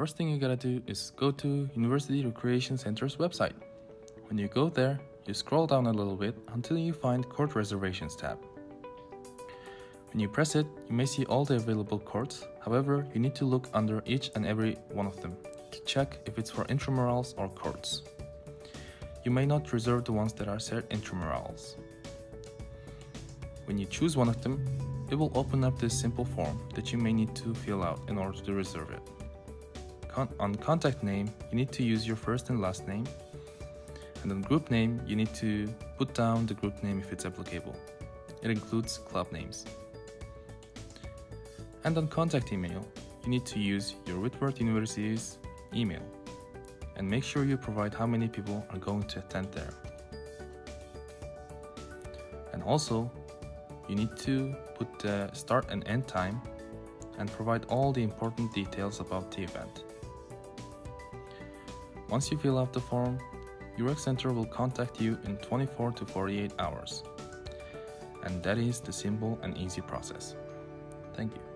first thing you gotta do is go to University Recreation Center's website. When you go there, you scroll down a little bit until you find Court Reservations tab. When you press it, you may see all the available courts. However, you need to look under each and every one of them to check if it's for intramurals or courts. You may not reserve the ones that are set intramurals. When you choose one of them, it will open up this simple form that you may need to fill out in order to reserve it. On contact name, you need to use your first and last name, and on group name, you need to put down the group name if it's applicable. It includes club names. And on contact email, you need to use your Whitworth University's email, and make sure you provide how many people are going to attend there. And also, you need to put the start and end time and provide all the important details about the event. Once you fill out the form, your rec center will contact you in 24 to 48 hours. And that is the simple and easy process. Thank you.